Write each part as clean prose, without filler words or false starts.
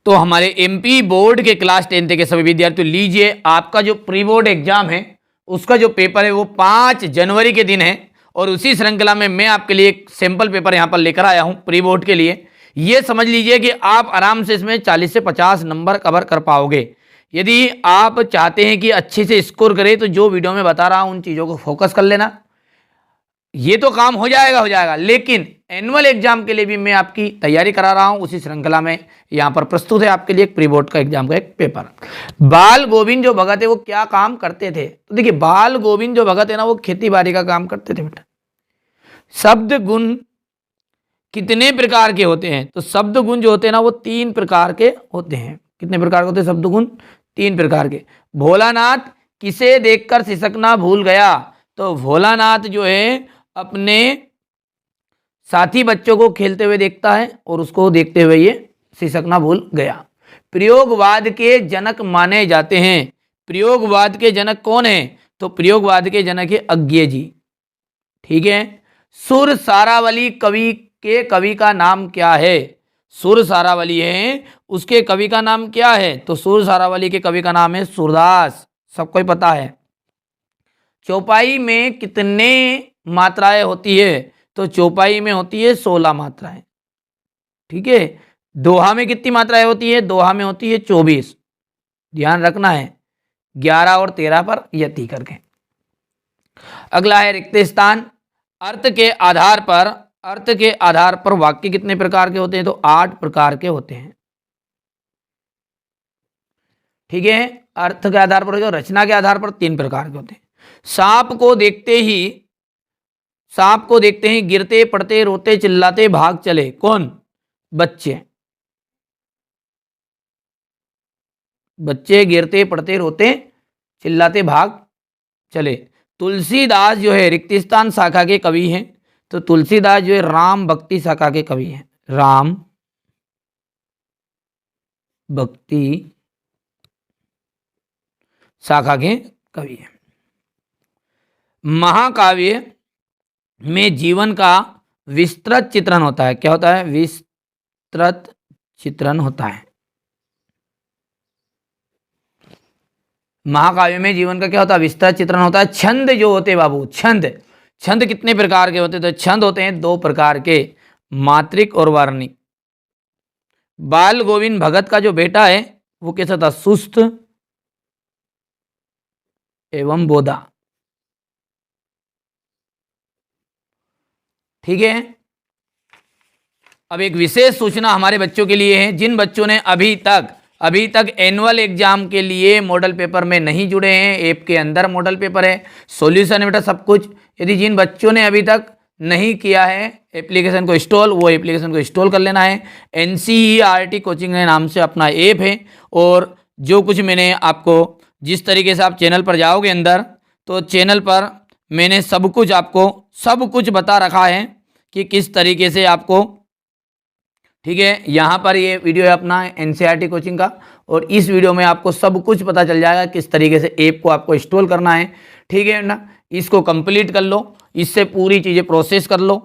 तो हमारे MP board के क्लास 10 के सभी विद्यार्थियों लीजिए, आपका जो प्री बोर्ड एग्जाम है उसका जो पेपर है वो 5 जनवरी के दिन है और उसी श्रृंखला में मैं आपके लिए एक सैंपल पेपर यहाँ पर लेकर आया हूँ प्री बोर्ड के लिए। ये समझ लीजिए कि आप आराम से इसमें 40 से 50 नंबर कवर कर पाओगे। यदि आप चाहते हैं कि अच्छे से स्कोर करें तो जो वीडियो में बता रहा हूँ उन चीज़ों को फोकस कर लेना, ये तो काम हो जाएगा। लेकिन एनुअल एग्जाम के लिए भी मैं आपकी तैयारी करा रहा हूं उसी श्रृंखला में। यहां पर प्रस्तुत है आपके लिए एक प्री बोर्ड का एग्जाम का एक पेपर। बाल गोविंद जो भगत है वो क्या काम करते थे? तो देखिए, बाल गोविंद जो भगत है ना वो खेती बाड़ी का काम करते थे बेटा। शब्द गुण कितने प्रकार के होते हैं? तो शब्द गुण जो होते हैं ना वो 3 प्रकार के होते हैं। कितने प्रकार के होते हैं शब्द गुण? 3 प्रकार के। भोलानाथ किसे देखकर सिसकना भूल गया? तो भोलानाथ जो है अपने साथी बच्चों को खेलते हुए देखता है और उसको देखते हुए ये सिसकना भूल गया। प्रयोगवाद के जनक माने जाते हैं। प्रयोगवाद के जनक कौन है? तो प्रयोगवाद के जनक है अज्ञे जी। ठीक है। सुर सारावली कवि का नाम क्या है? सुर सारावली है, उसके कवि का नाम क्या है? तो सुर सारावली के कवि का नाम है सूरदास, सबको ही पता है। चौपाई में कितने मात्राएं होती है? तो चौपाई में होती है 16 मात्राएं। ठीक है। दोहा में कितनी मात्राएं होती है? दोहा में होती है 24। ध्यान रखना है 11 और 13 पर यति करके। अगला है रिक्त स्थान। अर्थ के आधार पर वाक्य कितने प्रकार के होते हैं? तो 8 प्रकार के होते हैं। ठीक है। अर्थ के आधार पर, जो रचना के आधार पर 3 प्रकार के होते हैं। सांप को देखते ही गिरते पड़ते रोते चिल्लाते भाग चले। कौन? बच्चे। बच्चे गिरते पड़ते रोते चिल्लाते भाग चले। तुलसीदास जो है रिक्त स्थान शाखा के कवि हैं। तो तुलसीदास जो है राम भक्ति शाखा के कवि हैं। राम भक्ति शाखा के कवि हैं। महाकाव्य में जीवन का विस्तृत चित्रण होता है। क्या होता है? विस्तृत चित्रण होता है। महाकाव्य में जीवन का क्या होता है? विस्तृत चित्रण होता है। छंद जो होते हैं बाबू, छंद कितने प्रकार के होते हैं? तो छंद होते हैं 2 प्रकार के, मात्रिक और वार्णिक। बाल गोविंद भगत का जो बेटा है वो कैसा था? सुस्त एवं बोधा। ठीक है। अब एक विशेष सूचना हमारे बच्चों के लिए है। जिन बच्चों ने अभी तक एनुअल एग्जाम के लिए मॉडल पेपर में नहीं जुड़े हैं, ऐप के अंदर मॉडल पेपर है, सॉल्यूशन है बेटा सब कुछ। यदि जिन बच्चों ने अभी तक नहीं किया है एप्लीकेशन को इंस्टॉल, वो एप्लीकेशन को इंस्टॉल कर लेना है। NCERT कोचिंग के नाम से अपना ऐप है। और जो कुछ मैंने आपको, जिस तरीके से आप चैनल पर जाओगे अंदर, तो चैनल पर मैंने सब कुछ बता रखा है कि किस तरीके से आपको, ठीक है, यहाँ पर ये वीडियो है अपना NCERT कोचिंग का, और इस वीडियो में आपको सब कुछ पता चल जाएगा किस तरीके से ऐप को आपको इंस्टॉल करना है। ठीक है ना। इसको कंप्लीट कर लो, इससे पूरी चीज़ें प्रोसेस कर लो।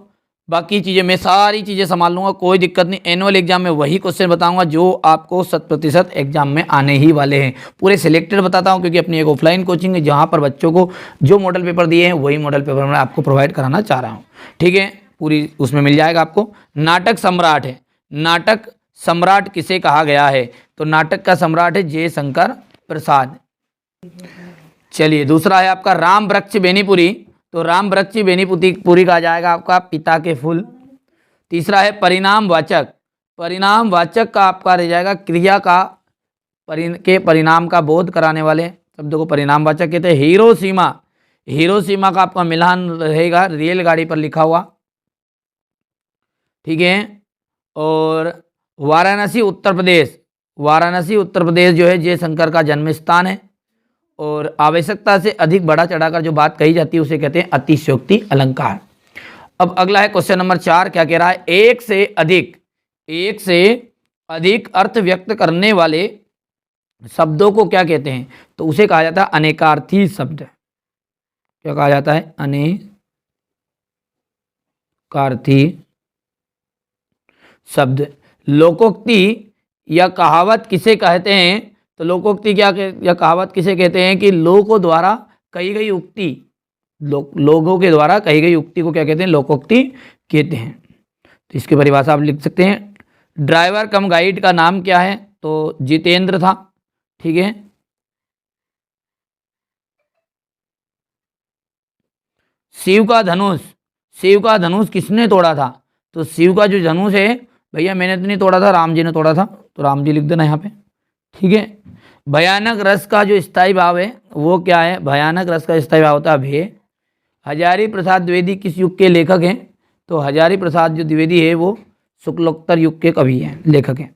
बाकी चीज़ें मैं सारी चीज़ें संभाल लूँगा, कोई दिक्कत नहीं। एनुअल एग्जाम में वही क्वेश्चन बताऊंगा जो आपको 100% एग्जाम में आने ही वाले हैं। पूरे सिलेक्टेड बताता हूं क्योंकि अपनी एक ऑफलाइन कोचिंग है जहां पर बच्चों को जो मॉडल पेपर दिए हैं वही मॉडल पेपर मैं आपको प्रोवाइड कराना चाह रहा हूँ। ठीक है, पूरी उसमें मिल जाएगा आपको। नाटक सम्राट है। नाटक सम्राट किसे कहा गया है? तो नाटक का सम्राट है जयशंकर प्रसाद। चलिए, दूसरा है आपका राम वृक्ष बेनीपुरी। तो राम वृक्ष बेनीपुरी कहा जाएगा आपका पिता के फूल। तीसरा है परिणामवाचक। परिणामवाचक का आपका रह जाएगा क्रिया के परिणाम का बोध कराने वाले शब्दों को परिणामवाचक कहते हैं। हिरोशिमा का आपका मिलान रहेगा रेलगाड़ी पर लिखा हुआ। ठीक है। और वाराणसी उत्तर प्रदेश जो है जयशंकर का जन्म स्थान है। और आवश्यकता से अधिक बढ़ा चढ़ाकर जो बात कही जाती है उसे कहते हैं अतिशयोक्ति अलंकार। अब अगला है क्वेश्चन नंबर 4, क्या कह रहा है? एक से अधिक अर्थ व्यक्त करने वाले शब्दों को क्या कहते हैं? तो उसे कहा जाता है अनेकार्थी शब्द। क्या कहा जाता है? अनेकार्थी शब्द। लोकोक्ति या कहावत किसे कहते हैं? तो लोकोक्ति या कहावत किसे कहते हैं कि लोगों द्वारा कही गई उक्ति, लोगों के द्वारा कही गई उक्ति को क्या कहते हैं? लोकोक्ति कहते हैं। तो इसकी परिभाषा आप लिख सकते हैं। ड्राइवर कम गाइड का नाम क्या है? तो जितेंद्र था। ठीक है। शिव का धनुष किसने तोड़ा था? तो शिव का जो धनुष है भैया मैंने तो नहीं तोड़ा था, राम जी ने तोड़ा था, तो राम जी लिख देना यहाँ पे। ठीक है। भयानक रस का जो स्थायी भाव है वो क्या है? भयानक रस का स्थायी भाव होता है भय। हजारी प्रसाद द्विवेदी किस युग के लेखक हैं? तो हजारी प्रसाद जो द्विवेदी है वो शुक्लोत्तर युग के कवि हैं, लेखक हैं।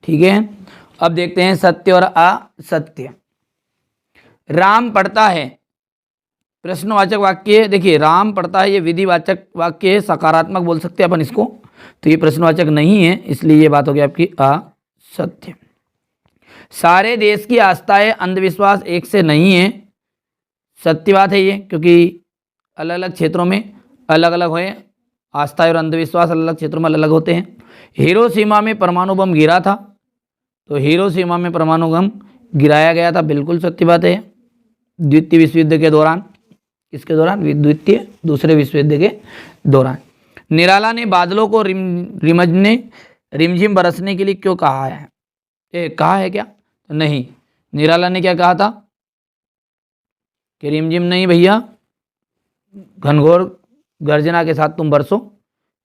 ठीक है। अब देखते हैं सत्य और असत्य। राम पढ़ता है, प्रश्नवाचक वाक्य है। देखिए राम पढ़ता है ये विधिवाचक वाक्य है, सकारात्मक बोल सकते हैं अपन इसको, तो ये प्रश्नवाचक नहीं है, इसलिए ये बात हो गई आपकी असत्य। सारे देश की आस्थाएं अंधविश्वास एक से नहीं है, सत्य बात है ये, क्योंकि अलग अलग क्षेत्रों में अलग अलग हुए, आस्था और अंधविश्वास अलग अलग क्षेत्रों में अलग अलग होते हैं। हिरोशिमा में परमाणु बम गिरा था, तो हिरोशिमा में परमाणु बम गिराया गया था, बिल्कुल सत्य बात है। द्वितीय विश्व युद्ध के दौरान, किसके दौरान? दूसरे विश्व युद्ध के दौरान। निराला ने बादलों को रिमझिम बरसने के लिए क्यों कहा है? कहा है क्या? नहीं। निराला ने क्या कहा था कि रिमझिम नहीं भैया, घनघोर गर्जना के साथ तुम बरसो,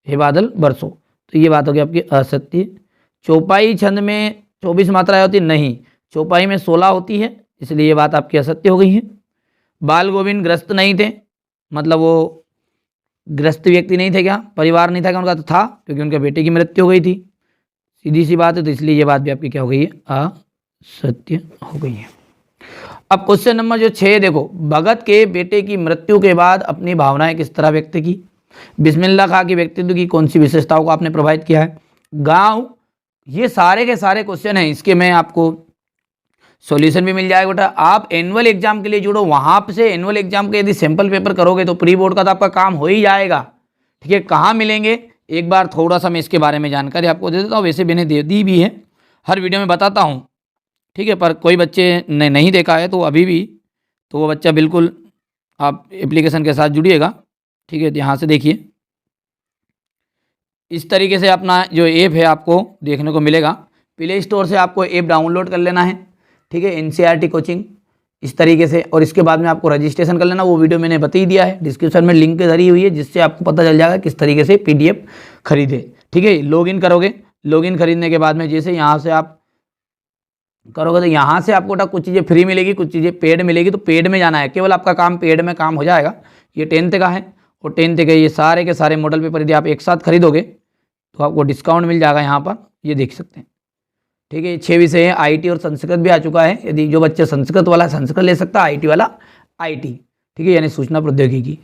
हे बादल बरसो। तो ये बात होगी आपकी असत्य। चौपाई छंद में 24 मात्राएं होती? नहीं, चौपाई में 16 होती है, इसलिए ये बात आपकी असत्य हो गई है। बाल गोविंद ग्रस्त नहीं थे, मतलब वो ग्रस्त व्यक्ति नहीं थे क्या? परिवार नहीं था क्या उनका? तो था, क्योंकि उनके बेटे की मृत्यु हो गई थी, सीधी सी बात है। तो इसलिए ये बात भी आपकी क्या हो गई है? असत्य हो गई है। अब क्वेश्चन नंबर जो 6 देखो, भगत के बेटे की मृत्यु के बाद अपनी भावनाएं किस तरह व्यक्त की? बिस्मिल्लाह खां के व्यक्तित्व की कौन सी विशेषताओं को आपने प्रभावित किया है? गांव, ये सारे के सारे क्वेश्चन हैं, इसके मैं आपको सॉल्यूशन भी मिल जाएगा बेटा। आप एनुअल एग्जाम के लिए जुड़ो, वहां से एनुअल एग्जाम के यदि सैंपल पेपर करोगे तो प्री बोर्ड का तो आपका काम हो ही जाएगा। ठीक है। कहाँ मिलेंगे एक बार थोड़ा सा मैं इसके बारे में जानकारी आपको दे देता हूँ, वैसे मैंने दे दी भी है, हर वीडियो में बताता हूँ। ठीक है। पर कोई बच्चे ने नहीं देखा है तो अभी भी, तो वो बच्चा बिल्कुल आप एप्लीकेशन के साथ जुड़िएगा। ठीक है। यहाँ से देखिए, इस तरीके से अपना जो ऐप है आपको देखने को मिलेगा। प्ले स्टोर से आपको ऐप डाउनलोड कर लेना है। ठीक है। एनसीईआरटी कोचिंग इस तरीके से, और इसके बाद में आपको रजिस्ट्रेशन कर लेना। वो वीडियो मैंने बता ही दिया है, डिस्क्रिप्शन में लिंक धरी हुई है, जिससे आपको पता चल जाएगा किस तरीके से पीडीएफ खरीदे। ठीक है। लॉगिन करोगे, लॉगिन खरीदने के बाद में जैसे यहाँ से आप करोगे तो यहाँ से आपको कुछ चीज़ें फ्री मिलेगी, कुछ चीज़ें पेड मिलेगी। तो पेड में जाना है, केवल आपका काम पेड में काम हो जाएगा। ये 10th का है, और 10th के ये सारे के सारे मॉडल पेपर यदि आप एक साथ खरीदोगे तो आपको डिस्काउंट मिल जाएगा। यहाँ पर ये देख सकते हैं। ठीक है। 6 विषय है, आईटी और संस्कृत भी आ चुका है। यदि जो बच्चे संस्कृत वाला संस्कृत ले सकता है, आईटी वाला आईटी। ठीक है, यानी सूचना प्रौद्योगिकी।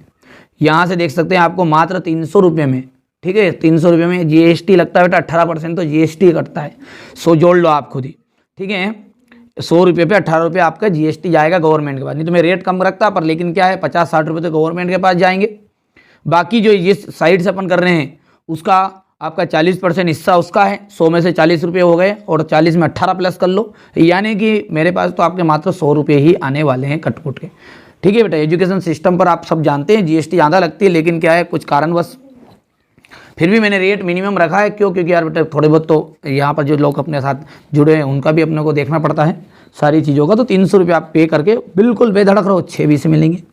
यहाँ से देख सकते हैं आपको मात्र 300 रुपये में। ठीक है। 300 रुपये में जीएसटी लगता है बेटा, 18% तो जीएसटी कटता है। सो जोड़ लो आप खुद ही। ठीक है। 100 रुपये पे 18 रुपये आपका जीएसटी जाएगा गवर्नमेंट के पास। नहीं तो मैं रेट कम रखता, पर लेकिन क्या है 50-60 रुपये तो गवर्नमेंट के पास जाएंगे। बाकी जो जिस साइड से अपन कर रहे हैं उसका आपका 40% हिस्सा उसका है। 100 में से 40 रुपये हो गए, और 40 में 18 प्लस कर लो, यानी कि मेरे पास तो आपके मात्र 100 रुपये ही आने वाले हैं कटकुट के। ठीक है बेटा। एजुकेशन सिस्टम पर आप सब जानते हैं जीएसटी ज़्यादा लगती है, लेकिन क्या है कुछ कारणवश फिर भी मैंने रेट मिनिमम रखा है। क्यों? क्योंकि यार बेटा थोड़े बहुत तो यहाँ पर जो लोग अपने साथ जुड़े हैं उनका भी अपने को देखना पड़ता है सारी चीज़ों का। तो 300 रुपये आप पे करके बिल्कुल बेधड़क रहो। 6 विषय मिलेंगे,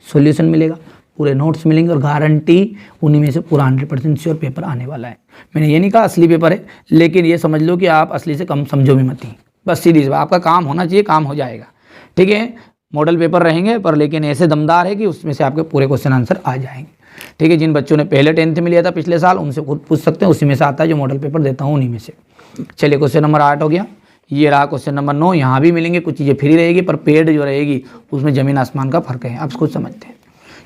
सॉल्यूशन मिलेगा, पूरे नोट्स मिलेंगे, और गारंटी उन्हीं में से पूरा 100% श्योर पेपर आने वाला है। मैंने ये नहीं कहा असली पेपर है, लेकिन ये समझ लो कि आप असली से कम समझो भी मत ही, बस सीधी सी आपका काम होना चाहिए, काम हो जाएगा। ठीक है। मॉडल पेपर रहेंगे, पर लेकिन ऐसे दमदार है कि उसमें से आपके पूरे क्वेश्चन आंसर आ जाएंगे। ठीक है। जिन बच्चों ने पहले 10th में लिया था पिछले साल, उनसे खुद पूछ सकते हैं, उसी में से आता है जो मॉडल पेपर देता हूँ उन्हीं में से। चलिए, क्वेश्चन नंबर 8 हो गया। ये रहा क्वेश्चन नंबर 9। यहाँ भी मिलेंगे, कुछ चीज़ें फ्री रहेगी, पर पेड जो रहेगी उसमें ज़मीन आसमान का फर्क है, आप खुद समझते हैं।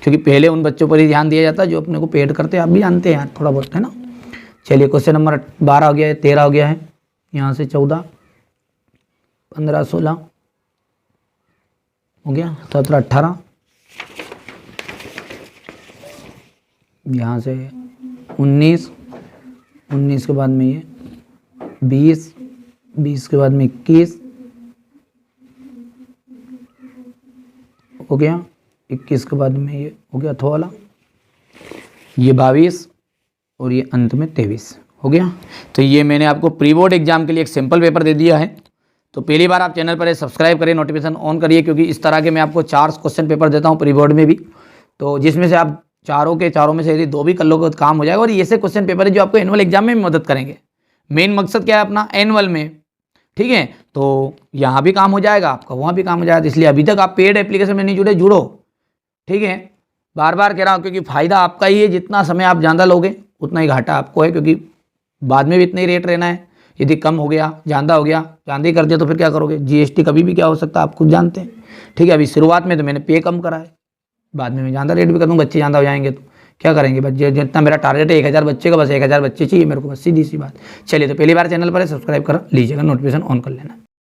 क्योंकि पहले उन बच्चों पर ही ध्यान दिया जाता है जो अपने को पेड करते हैं, आप भी जानते हैं यार थोड़ा बहुत, है ना। चलिए, क्वेश्चन नंबर 12 हो गया है, 13 हो गया है, यहाँ से 14, 15, 16 हो गया, 17, 18, यहाँ से 19, 19 के बाद में ये 20, 20 के बाद में 21 हो गया, 21 के बाद में ये हो गया अथवा वाला, ये 22 और ये अंत में 23 हो गया। तो ये मैंने आपको प्री बोर्ड एग्जाम के लिए एक सिंपल पेपर दे दिया है। तो पहली बार आप चैनल पर है, सब्सक्राइब करिए, नोटिफिकेशन ऑन करिए, क्योंकि इस तरह के मैं आपको 4 क्वेश्चन पेपर देता हूँ प्री बोर्ड में भी, तो जिसमें से आप चारों में से यदि 2 भी कर लोगे तो काम हो जाएगा। और ये से क्वेश्चन पेपर है जो आपको एनुअल एग्जाम में भी मदद करेंगे। मेन मकसद क्या है अपना, एनुअल में, ठीक है। तो यहाँ भी काम हो जाएगा आपका, वहाँ भी काम हो जाएगा। इसलिए अभी तक आप पेड एप्लीकेशन में नहीं जुड़े, जुड़ो, ठीक है। बार बार कह रहा हूँ, क्योंकि फ़ायदा आपका ही है। जितना समय आप ज़्यादा लोगे उतना ही घाटा आपको है, क्योंकि बाद में भी इतना ही रेट रहना है। यदि कम हो गया, ज़्यादा हो गया, ज़्यादा ही कर दिया तो फिर क्या करोगे? जीएसटी कभी भी क्या हो सकता है आप खुद जानते हैं, ठीक है। अभी शुरुआत में तो मैंने पे कम करा है, बाद में मैं ज़्यादा रेट भी कर दूँ, बच्चे ज़्यादा हो जाएंगे तो क्या करेंगे? बच्चे जितना मेरा टारगेट है 1000 बच्चे का, बस 1000 बच्चे चाहिए मेरे को, बस सीधी सी बात। चलिए, तो पहली बार चैनल पर है, सब्सक्राइब कर लीजिएगा, नोटिफिकेशन ऑन कर लेना।